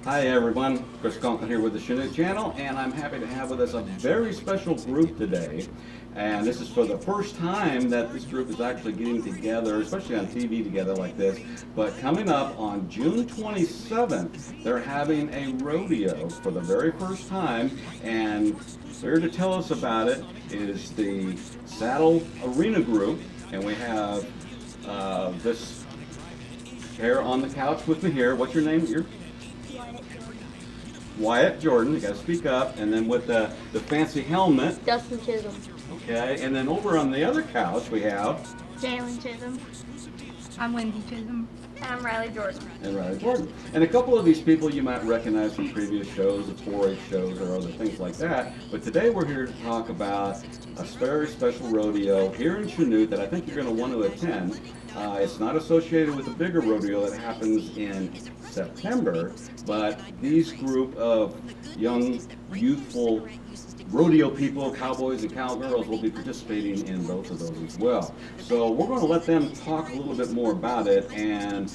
Hi everyone, Chris Conklin here with the Chanute channel, and I'm happy to have with us a very special group today. And this is for the first time that this group is actually getting together, especially on TV together like this. But coming up on June 27th, they're having a rodeo for the very first time. And here to tell us about it is the Saddle Arena Group, and we have this pair on the couch with me here. What's your name? Wyatt Jordan, you gotta speak up, and then with the fancy helmet. Dustin Chisholm. Okay, and then over on the other couch we have Jalen Chisholm. I'm Wendy Chisholm. And I'm Riley Jordan. and Riley Jordan. And a couple of these people you might recognize from previous shows, the 4-H shows or other things like that. But today we're here to talk about a very special rodeo here in Chanute that I think you're going to want to attend. It's not associated with the bigger rodeo that happens in September, but these group of young, youthful rodeo people, cowboys and cowgirls, will be participating in both of those as well. So we're going to let them talk a little bit more about it. And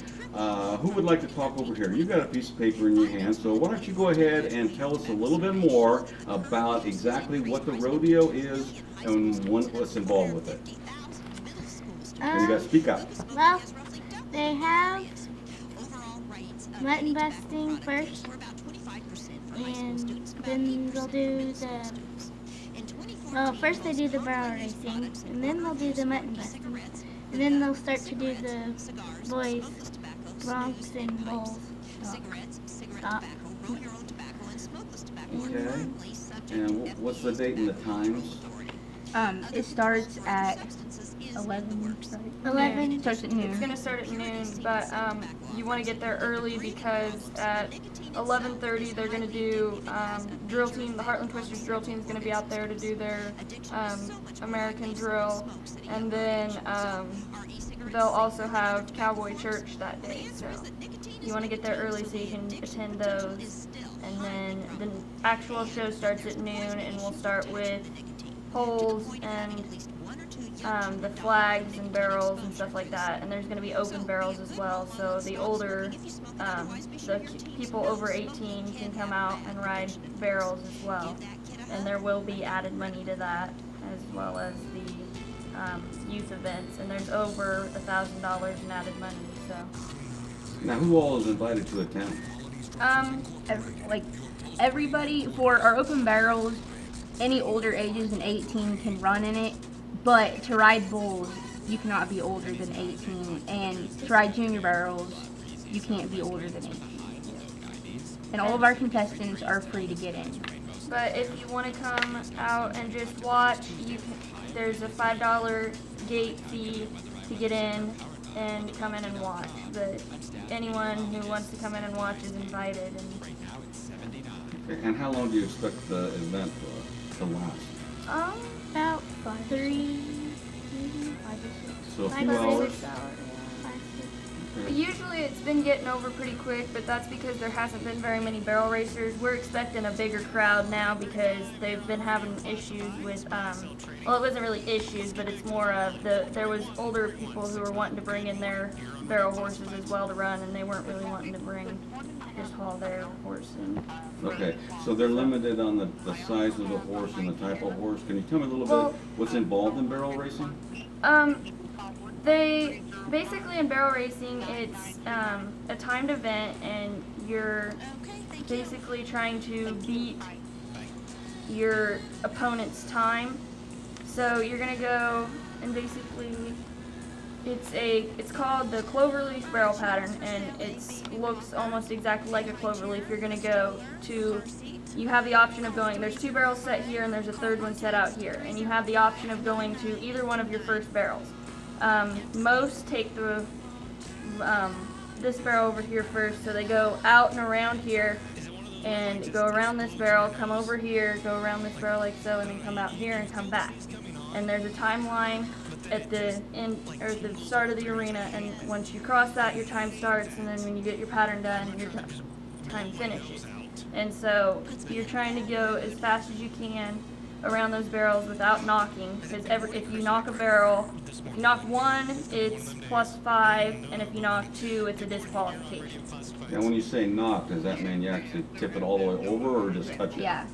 who would like to talk over here? You've got a piece of paper in your hand, so why don't you go ahead and tell us a little bit more about exactly what the rodeo is and what's involved with it. And you got to speak up. Well, they have mutton busting first, and then they'll do the, well, first they do the barrel racing, and then they'll do the mutton busting, and then they'll start to do the boys, broncs and bulls. Stop. Okay. And what's the date and the times? It starts at 11, right? 11. Starts at It's noon. going to start at noon, but you want to get there early because at 11:30 they're going to do drill team. The Heartland Twisters drill team is going to be out there to do their American drill, and then they'll also have Cowboy Church that day. So you want to get there early so you can attend those. And then the actual show starts at noon, and we'll start with poles and the flags and barrels and stuff like that, and there's going to be open barrels as well, so the older, the people over 18 can come out and ride barrels as well, and there will be added money to that, as well as the youth events, and there's over $1,000 in added money, so. Now, who all is invited to attend? Everybody, for our open barrels, any older ages than 18 can run in it, but to ride bulls, you cannot be older than 18, and to ride junior barrels, you can't be older than 18. And all of our contestants are free to get in. But if you want to come out and just watch, there's a $5 gate fee to get in and come in and watch. But anyone who wants to come in and watch is invited. Okay. And how long do you expect the event to last? About 3, maybe 5 or 6. So a 5 few or hours? 6 hours. 5, 6. Okay. Usually it's been getting over pretty quick, but that's because there hasn't been very many barrel racers. We're expecting a bigger crowd now because they've been having issues with, well, it wasn't really issues, but it's more of there was older people who were wanting to bring in their barrel horses as well to run, and they weren't really wanting to just haul their horse in. Okay, so they're limited on the size of the horse and the type of horse. Can you tell me a little Well- bit what's involved in barrel racing? They basically in barrel racing, it's a timed event, and you're basically trying to beat your opponent's time. So you're gonna go and basically it's called the cloverleaf barrel pattern, and it looks almost exactly like a cloverleaf. You're gonna go to, you have the option of going, there's 2 barrels set here and there's a third one set out here, and you have the option of going to either one of your first barrels. Most take the this barrel over here first, so they go out and around here and go around this barrel, come over here, go around this barrel like so, and then come out here and come back. And there's a timeline at the end or the start of the arena, and once you cross that, your time starts, and then when you get your pattern done, your time finishes. And so you're trying to go as fast as you can around those barrels without knocking, because if you knock a barrel, if you knock one, it's +5, and if you knock two, it's a disqualification. Now, when you say knock, does that mean you actually tip it all the way over or just touch it? Yeah.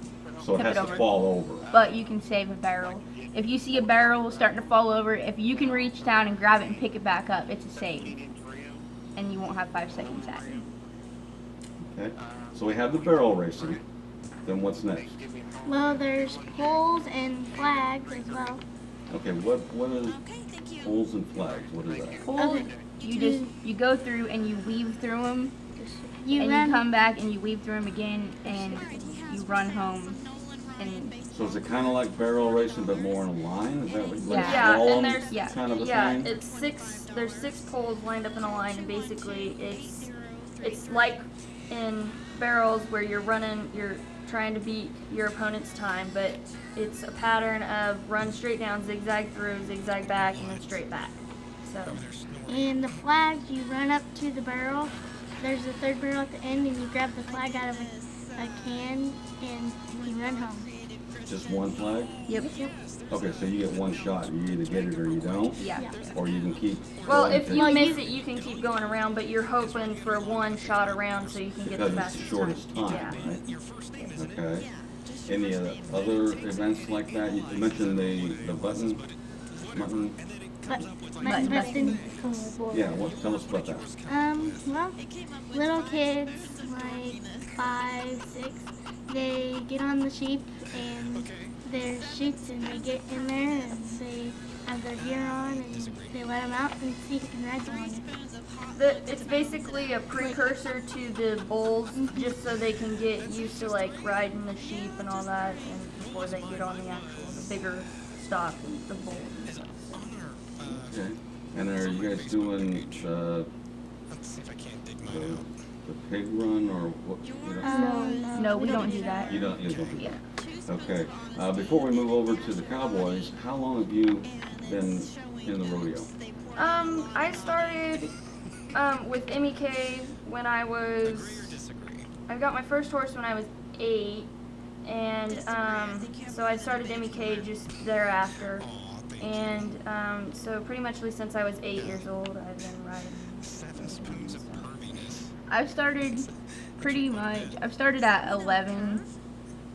So it Tip has it to over. fall over. But you can save a barrel. If you see a barrel starting to fall over, if you can reach down and grab it and pick it back up, it's a save. And you won't have 5 seconds at it. Okay. So we have the barrel racing. Then what's next? Well, there's poles and flags as well. Okay, what is poles and flags? What is that? Poles, Okay. you go through and you weave through them, You and run. you come back and you weave through them again, and you run home. And So is it kind of like barrel racing but more in a line? Is that what you like Yeah. Yeah, slalom and there's Yeah. kind of a yeah, thing? it's there's 6 poles lined up in a line, and basically it's like in barrels where you're trying to beat your opponent's time, but it's a pattern of run straight down, zigzag through, zigzag back, and then straight back. So And the flags, you run up to the barrel. There's a third barrel at the end, and you grab the flag out of a can, and you run home. Just one flag? yep. Okay, so you get one shot. You either get it or you don't? Yeah. Or you can keep well, going if to- you miss it, you can keep going around, but you're hoping for one shot around so you can get the because it's the fastest shortest time, Yeah. right? Okay. Any other events like that? You mentioned the button. But Button busting. Yeah, tell us about that. Well, little kids, like 5, 6, they get on the sheep and there's chutes and they get in there and they have their gear on and they let them out and see who can ride the longest. It's basically a precursor to the bulls, just so they can get used to like riding the sheep and all that, and before they get on the bigger stock, the bulls and stuff. So. Okay. And are you guys doing the pig run or what? No, we don't do that. You don't do Yeah. that. Okay. Before we move over to the Cowboys, how long have you been in the rodeo? I started with MEK when I got my first horse when I was 8, and so I started MEK just thereafter, and so pretty much since I was 8 years old, I've been riding. I've started at 11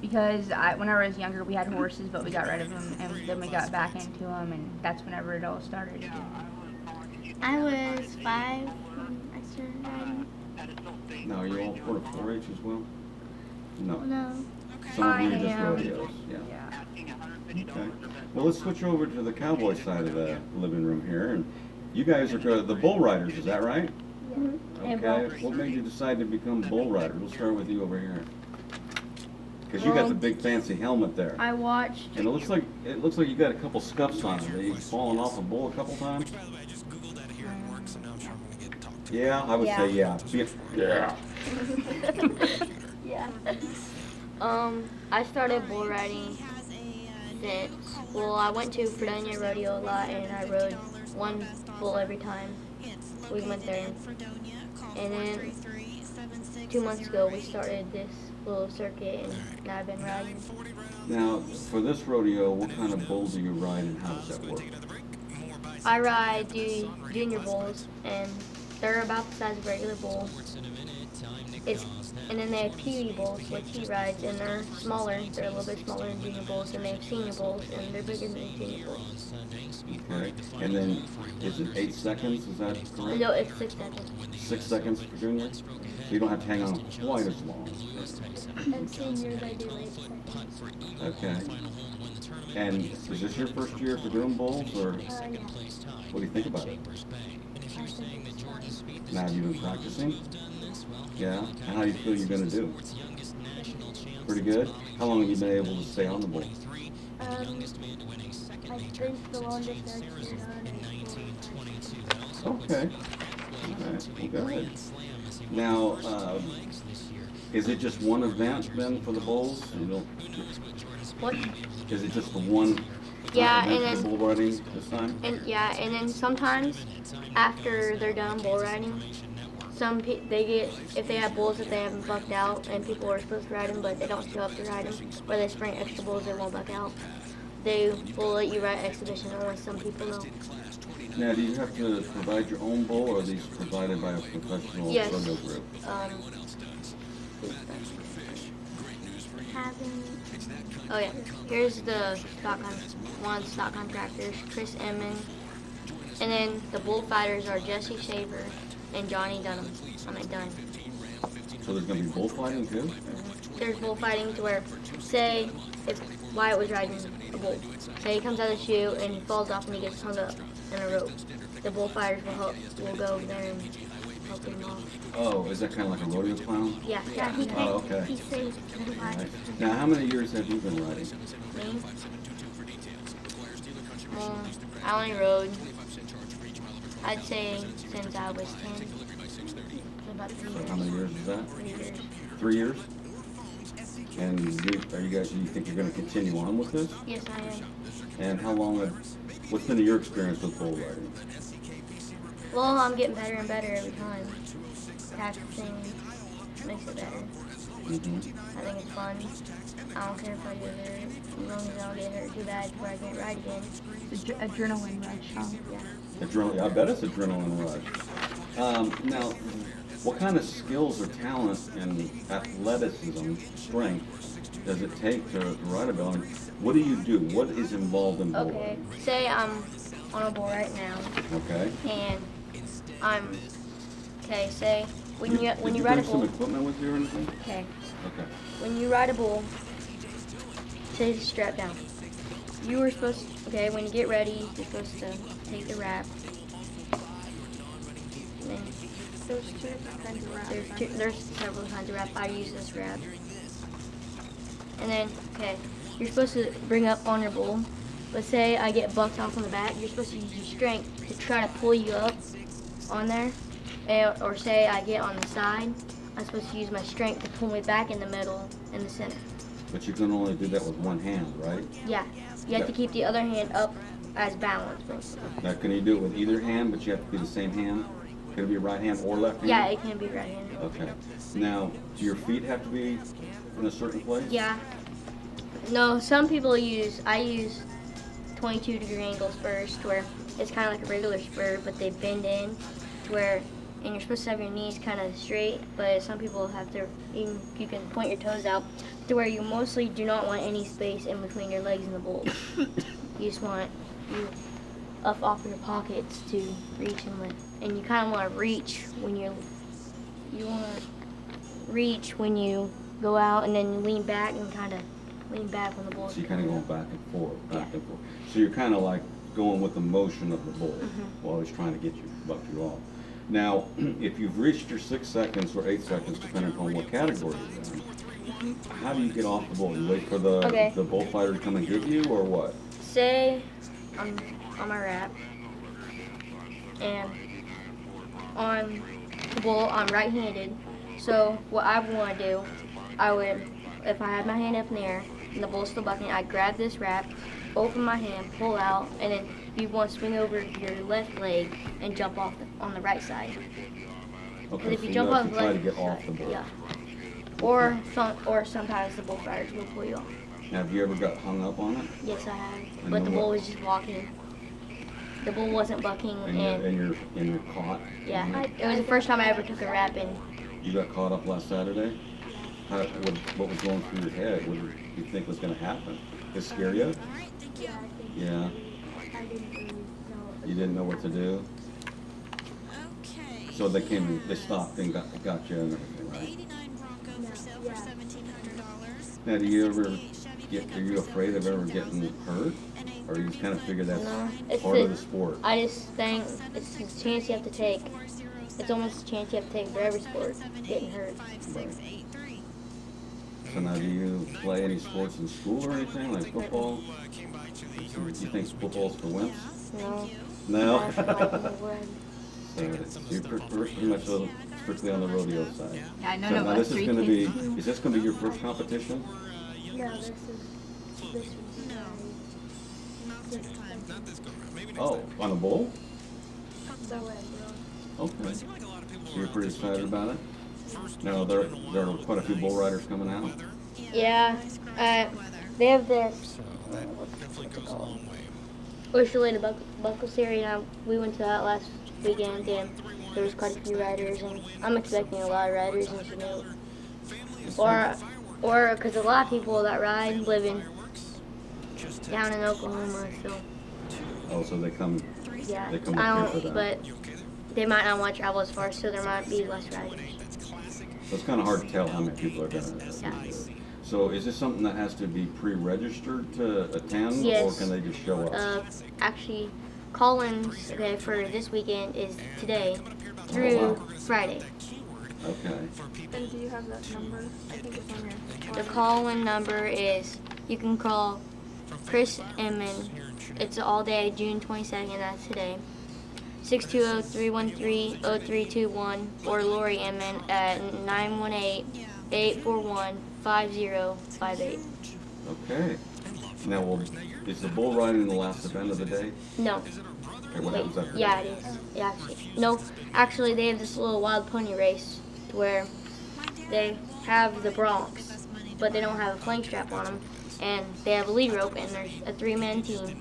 because when I was younger we had horses, but we got rid of them, and then we got back into them, and that's whenever it all started again. I was 5 when I started riding. Now, are you all part of 4-H as well? No. No. Some of you I are just am. rodeos. Yeah. Yeah. Okay. Well, let's switch over to the Cowboy side of the living room here, and you guys are the bull riders. Is that right? Okay. What made you decide to become bull riders? We'll start with you over here. Because you got the big fancy helmet there. I watched. And it looks like you got a couple scuffs on it. Have you fallen off a bull a couple times? Yeah, I would say yeah. Yeah. Yeah. I started bull riding since, well, I went to Fredonia Rodeo a lot and I rode one bull every time we went there. And then 2 months ago we started this little circuit and now I've been riding. Now, for this rodeo, what kind of bull do you ride and how does that work? I ride the junior bulls and they're about the size of regular bulls. And then they have peewee bulls, which he rides, and they're smaller. They're a little bit smaller than junior bulls, and they have senior bulls, and they're bigger than the junior bulls. Okay. And then, is it 8 seconds? Is that correct? No, it's 6 seconds. 6 seconds for junior? So you don't have to hang on quite as long. And seniors, I do 8 seconds. Okay. And is this your first year for doing bulls, or Yeah. what do you think about it? Now, have you been practicing? Yeah? And how do you feel you're going to do? Pretty good? How long have you been able to stay on the bull? I think the longest I've been on is 4 Okay. Okay. Well, good. Now, is it just one event then for the bulls? You don't, What? is it just the one Yeah, event and for then bull riding this time? and then sometimes after they're done bull riding, they get, if they have bulls that they haven't bucked out and people are supposed to ride them but they don't show up to ride them, or they spring extra bulls that won't buck out, they will let you ride exhibition unless some people don't. Now, do you have to provide your own bull, or are these provided by a professional Yes. rodeo group? Oh yeah, here's the one of the stock contractors, Chris Emmons, and then the bullfighters are Jesse Shaver and Johnny Dunham. Dunham. So there's going to be bullfighting too? There's bullfighting to where, say, if Wyatt was riding a bull, say he comes out of the chute and he falls off and he gets hung up in a rope, the bullfighters will go over there and help him off. Oh, is that kind of like a rodeo clown? Yeah. Yeah, he Oh, okay. He saved the life. Right. Now, how many years have you been riding? Me? I only rode, I'd say, since I was 10. About 3 years. How many years is that? 3 years. 3 years? And do you think you're going to continue on with this? Yes, I am. And how long what's been your experience with bull riding? Well, I'm getting better and better every time. Practicing makes it better. Mm-hmm. I think it's fun. I don't care if I get hurt, as long as I don't get hurt too bad where I can't ride again. It's adrenaline rush, huh? Yeah. Adrenaline, I bet it's adrenaline rush. Now, what kind of skills or talent and athleticism, strength, does it take to ride a bull? I mean, what do you do? What is involved in bull Okay, riding? say I'm on a bull right now, Okay. and say when Did you you ride a bring some bull, equipment with you or anything? okay, Okay. when you ride a bull, say it's strapped down. You were supposed to, okay, when you get ready, you're supposed to take the wrap. And then There's 2 different kinds of wrap. there's several kinds of wrap. I use this wrap. And then, okay, you're supposed to bring up on your bull. But say I get bucked off on the back, you're supposed to use your strength to try to pull you up on there. Or say I get on the side, I'm supposed to use my strength to pull me back in the middle, in the center. But you can only do that with one hand, right? Yeah, you have to keep the other hand up as balance, basically. Now, can you do it with either hand, but you have to be the same hand? Can it be right hand or left hand? Yeah, it can be right-handed. Okay. Now, do your feet have to be in a certain place? Yeah. No, some people I use 22-degree angle spurs to where it's kind of like a regular spur, but they bend in to where, and you're supposed to have your knees kind of straight, but some people have to, you can point your toes out to where you mostly do not want any space in between your legs and the bull. You just want you up off your pockets to reach and lift. And you kind of want to reach when you want to reach when you go out, and then you lean back and kind of lean back when the bull's So you're kind of going back and forth, back Yeah. and forth. So you're kind of like going with the motion of the bull Mm-hmm. while he's trying to get you, buck you off. Now, if you've reached your 6 seconds or 8 seconds, depending upon what category you're in, how do you get off the bull? You wait for the Okay. the bullfighter to come and get you, or what? Say I'm on my wrap, and on the bull I'm right-handed. So what I want to do, I would, if I had my hand up in the air and the bull's still bucking, I'd grab this wrap, open my hand, pull out, and then you want to swing over your left leg and jump off on the right side. Because Okay, if you so jump you off have the to try to left get side, off the bull. yeah. Or sometimes the bullfighters will pull you off. Now, have you ever got hung up on it? Yes, I have. And But the the bull what? was just walking. The bull wasn't bucking, And you're caught? yeah, on it? it was the first time I ever took a wrap, and You got caught up last Saturday? What was going through your head? What did you think was going to happen? Did it scare you? Yeah. I didn't really know. You didn't know what to do? So they came and they stopped and got you and everything, right? Yeah. Now, do you ever are you afraid of ever getting hurt? Or you just kind of figure that's No, it's part of the sport? I just think it's a chance you have to take. It's almost a chance you have to take for every sport, getting hurt. So now, do you play any sports in school or anything, like football? Do you think football's for wimps? No. No? I feel like I'm aware. So you're pretty much strictly on the rodeo side. Yeah, I know So now about this is 3 going to kids. be, is this going to be your first competition? No, this was Oh, on a bull? the way. Okay. So you're pretty excited about it? Now, there are quite a few bull riders coming out. Yeah, they have this. What's it called? Bushel Buckle Series. And we went to that last weekend, and there was quite a few riders, and I'm expecting a lot of riders in Chanute. Or because a lot of people that ride live down in Oklahoma, so Oh, so they come yeah. They come I up here for don't, that. but they might not want to travel as far, so there might be less riders. So it's kind of hard to tell how many people are going to Yeah. So is this something that has to be pre-registered to attend, or Yes. can they just show up? Actually, call-ins for this weekend is today through wow. Friday. Okay. And do you have that number? I think it's on your. The call-in number is, you can call Chris Emmon. It's all day, June 22nd, that's today. 620-313-0321, or Lori Emmon at 918-841-5058. Okay. Now, is the bull riding the last event of the day? No. Okay, what Wait, happens after yeah, that? it is. Yeah, actually, they have this little wild pony race where they have the broncs, but they don't have a flank strap on them, and they have a lead rope, and there's a 3-man team,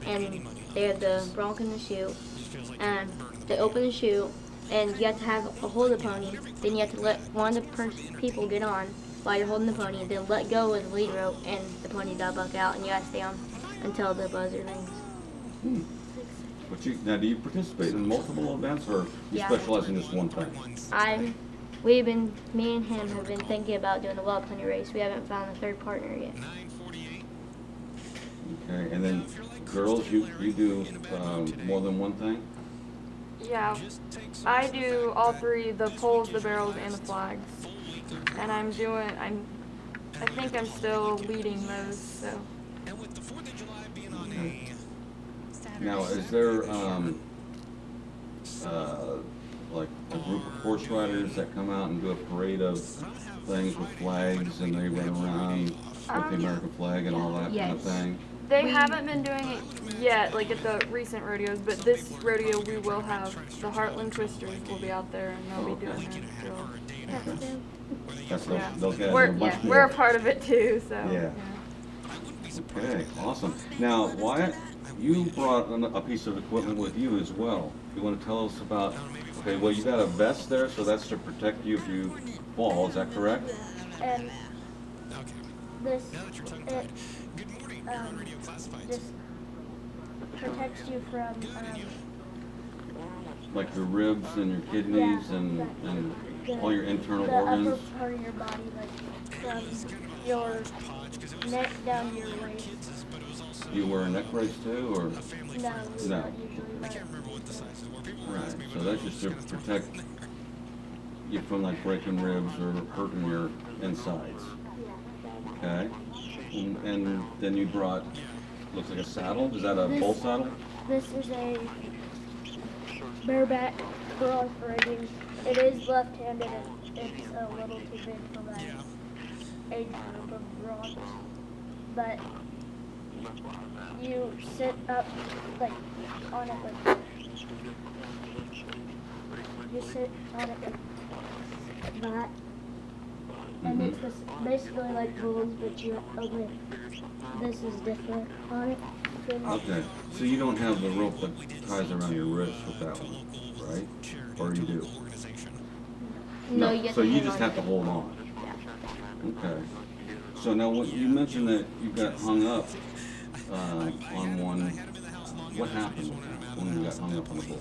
and they have the bronc in the chute, and they open the chute, and you have to have a hold the pony, then you have to let one of the people get on while you're holding the pony, then let go of the lead rope, and the pony's got to buck out, and you got to stay on until the buzzer rings. But now, do you participate in multiple events, or you Yeah. specialize in just one thing? Me and him have been thinking about doing a wild pony race. We haven't found a third partner yet. Okay, and then girls, you do more than one thing? Yeah, I do all three: the poles, the barrels, and the flags. And I think I'm still leading those. So. Okay. Now, is there like a group of horse riders that come out and do a parade of things with flags, and they run around with the American flag and all that kind of Yes. thing? They haven't been doing it yet, like at the recent rodeos, but this rodeo we will have the Heartland Twisters will be out there, and they'll be doing their drill. That's Yeah. those guys are a We're bunch more. we're a part of it too, so. Yeah. Okay, awesome. Now, Wyatt, you brought a piece of equipment with you as well. You want to tell us about? Okay, well, you got a vest there, so that's to protect you if you fall. Is that correct? And this protects you from Like your ribs and your kidneys and all your internal the organs. upper part of your body, like from your neck down to your waist. You wear a neck brace too, or? No, No. not usually. Right, so that's just to protect you from like breaking ribs or hurting your insides. Okay? And then you brought, looks like a saddle. Is that a bull saddle? This is a bareback for horse riding. It is left-handed and it's a little too big for my age group of broncs. But you sit up like on it like you sit on it like that. And it's just basically like bulls, but you only this is different on it. Okay, so you don't have the rope that ties around your wrist with that one, right? Or you do? No, you have So to you hang just on have to it. hold on. Yeah. Okay. So now, what you mentioned that you got hung up on one. What happened with that when you got hung up on the bull?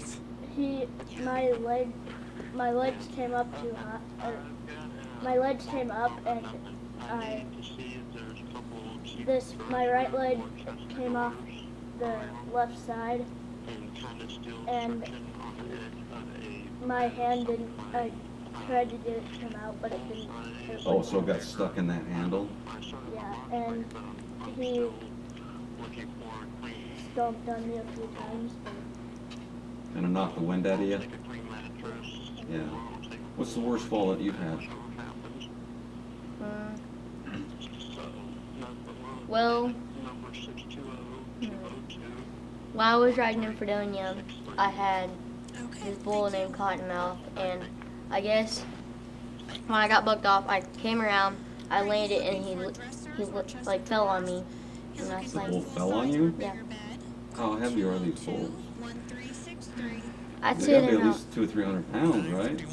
My legs came up too high. My legs came up and my right leg came off the left side, and my hand didn't. I tried to get it to come out, but it didn't. Oh, so it got stuck in that handle? Yeah, and he stomped on me a few times. And it knocked the wind out of you? Yeah. What's the worst fall that you've had? Well, while I was riding in Fredonia, I had this bull named Cottonmouth, and I guess when I got bucked off, I came around, I landed, and he like fell on me, and I was The like, bull fell on you? yeah. How heavy are these bulls? I'd They say gotta be they're at about, least 200 or 300 pounds, right?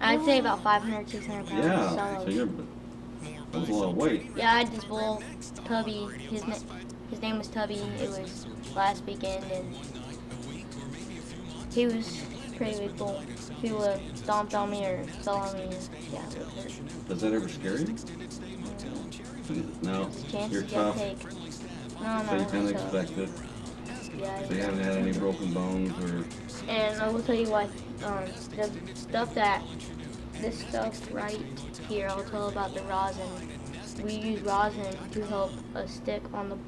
I'd say about 500, 600 pounds. Yeah. some So of you're them. that was a lot of weight. Yeah, I had this bull, Tubby. His name was Tubby. It was last weekend, and he was a pretty big bull. If he would have stomped on me or fell on me, yeah, it would hurt. Does that ever scare you? No. Chances You're you tough. gotta take. No, So you no, kind of tough. expect it. Yeah. So you haven't had any broken bones or. And I will tell you what, the stuff this stuff right here, I'll tell about the rosin. We use rosin to help us stick our hand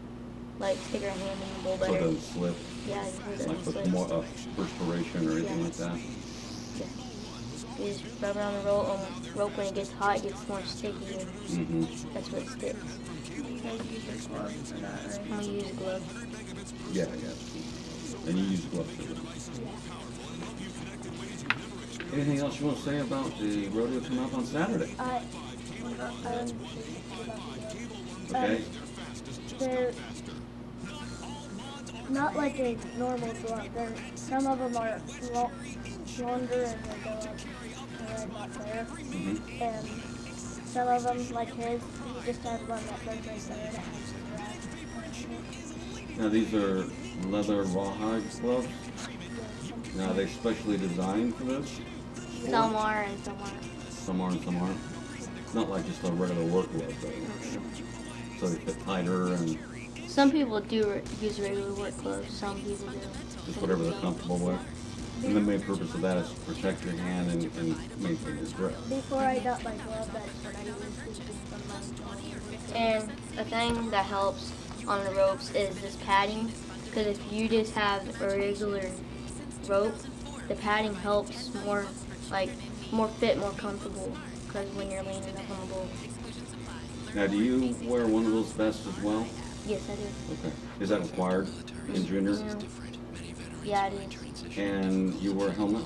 in the bull So it better. doesn't slip, Yeah, so it like doesn't with slip. more perspiration or anything Yeah. like that. You just rub it on the rope when it gets hot, it gets more sticky, and Mm-hmm. that's what sticks. You guys use a glove for that, right? I'm gonna use a glove. Yeah, yeah. And you use gloves for that. Anything else you want to say about the rodeo coming up on Saturday? Okay. They're not like a normal glove. Some of them are longer and they go up right about there. Mm-hmm. And some of them, like his, he just has one that goes right there and it has his wrap. Now these are leather rawhide gloves. Now are they specially designed for this? Some are and some aren't. Some are and some aren't. It's not like just a regular work glove though. So they fit tighter and Some people do use regular work gloves. Some people do. just whatever they're comfortable with. And the main purpose of that is to protect your hand and maintain your grip. Before I got my glove, that's what I used to do from my And a thing that helps on the ropes is this padding. Because if you just have a regular rope, the padding helps more fit, more comfortable. Because when you're leaning up on the bull. Now do you wear one of those vests as well? Yes, I do. Okay. Is that required in junior? Yeah, it is. And you wear a helmet?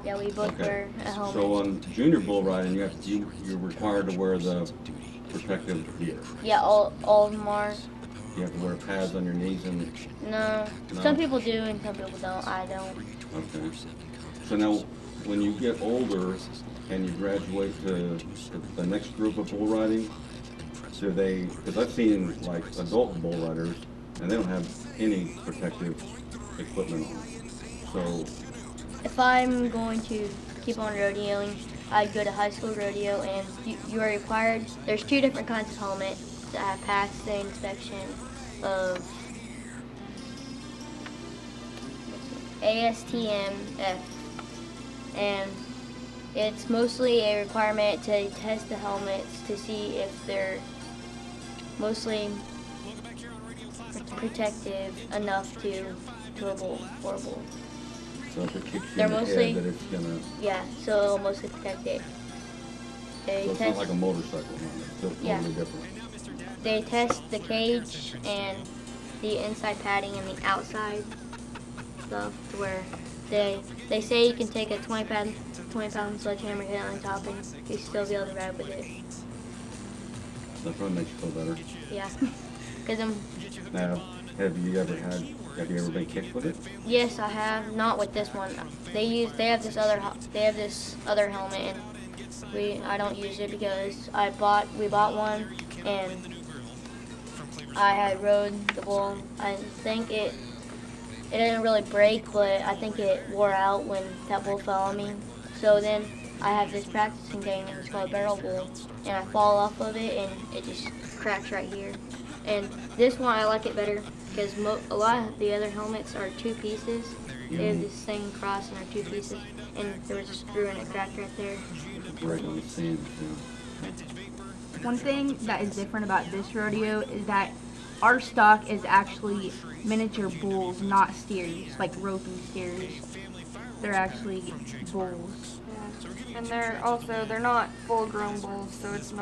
Yeah, we both Okay. wear a helmet. So on junior bull riding, you're required to wear the protective gear. Yeah, all of them are. You have to wear pads on your knees and No. No. Some people do and some people don't. I don't. okay. So now, when you get older and you graduate to the next group of bull riding, do they? Because I've seen like adult bull riders and they don't have any protective equipment on. So If I'm going to keep on rodeoing, I'd go to high school rodeo, and you are required. There's two different kinds of helmets that have passed the inspection of ASTM-F, and it's mostly a requirement to test the helmets to see if they're mostly protective enough to a bull or a bull. so if it kicks you They're in the mostly- head, that it's gonna. Yeah, so it'll mostly protect it. They So it's test, not like a motorcycle helmet. It's still Yeah. totally different. they test the cage and the inside padding and the outside stuff to where they say you can take a 20-pound sledgehammer hit on top and you still be able to ride with it. That probably makes you feel better. Yeah, because Now, have you ever been kicked with it? yes, I have, not with this one. They have this other helmet, and I don't use it because we bought one and I had rode the bull. I think it didn't really break, but I think it wore out when that bull fell on me. So then I have this practicing thing, and it's called a barrel bull, and I fall off of it and it just cracks right here. And this one I like it better because a lot of the other helmets are two pieces. They have this thing across and are two pieces, and there was a screw and it cracked right there. Right on the sand. One thing that is different about this rodeo is that our stock is actually miniature bulls, not steers, like roping steers. They're actually bulls. Yeah. And they're not full-grown bulls, so it's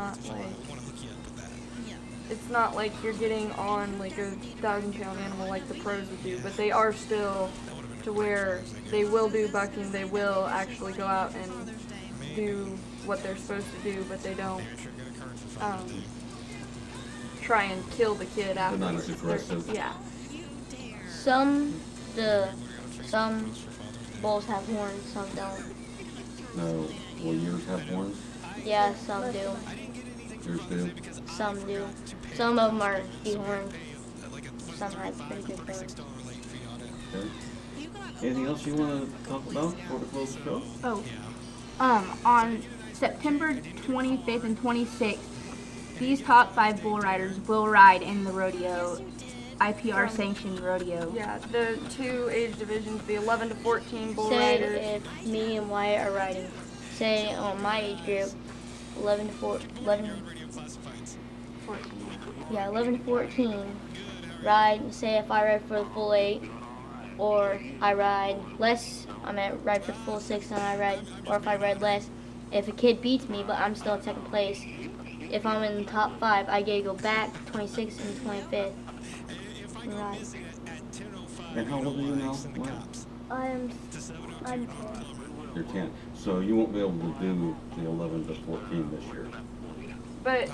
not like you're getting on like a 1,000-pound animal like the pros would do, but they are still to where they will do bucking, they will actually go out and do what they're supposed to do, but they don't try and kill the kid They're not afterwards. as aggressive. Yeah. Some bulls have horns, some don't. No, will yours have horns? Yeah, some do. Yours do? Some do. Some of them are dehorned. Some have pretty good horns. Okay. Anything else you want to talk about before we close the show? Oh, on September 25th and 26th, these top 5 bull riders will ride in the rodeo, IPR sanctioned rodeo. Yeah, the 2 age divisions, the 11 to 14 bull Say riders. if me and Wyatt are riding, say on my age group, 11 to 14, yeah, 11 to 14, ride, say if I ride for the full 8, or I ride less, ride for the full 6 and I ride, or if I ride less, if a kid beats me but I'm still in second place, if I'm in the top 5, I get to go back 26th and 25th and ride. And how old are you now? Wow. I'm 10. You're 10. So you won't be able to do the 11 to 14 this year. But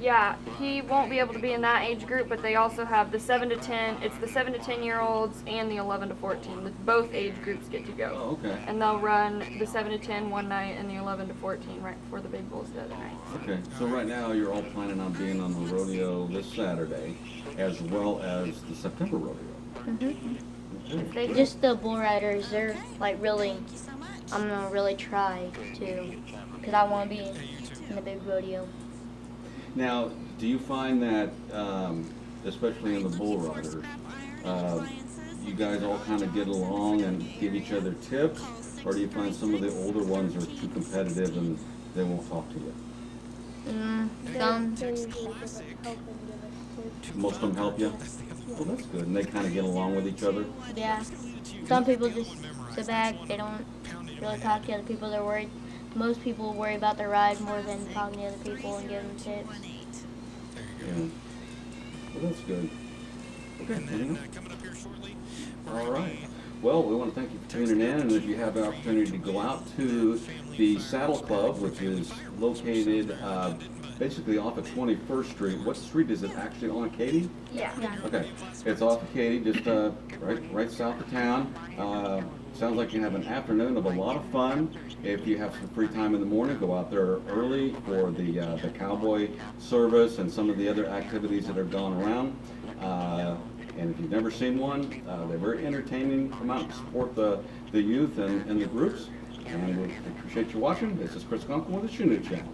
yeah, he won't be able to be in that age group, but they also have the 7 to 10. It's the 7 to 10-year-olds and the 11 to 14. Both age groups get to go. Oh, okay. And they'll run the 7 to 10 one night and the 11 to 14 right before the big bulls the other night. Okay. So right now you're all planning on being on the rodeo this Saturday, as well as the September rodeo. Okay. Just the bull riders, they're like really, I'm gonna really try to, because I want to be in the big rodeo. Now, do you find that, especially in the bull riders, you guys all kind of get along and give each other tips, or do you find some of the older ones are too competitive and they won't talk to you? Some, They usually give us help and give us tips. Most of them help you? Well, that's good. And they kind of get along with each other? yeah. Some people just sit back, they don't really talk to other people, they're worried. Most people worry about their ride more than talking to other people and giving them tips. Yeah. Well, that's good. Okay. Anything else? All right. Well, we want to thank you for tuning in, and if you have the opportunity to go out to the Saddle Club, which is located basically off of 21st Street. What street is it actually on, Katy? Yeah. Okay, it's off of Katy, just right south of town. Sounds like you have an afternoon of a lot of fun. If you have some free time in the morning, go out there early for the cowboy service and some of the other activities that are going around. And if you've never seen one, they're very entertaining. Come out and support the youth and the groups. And we appreciate you watching. This is Chris Gunkel with the Chanute Channel.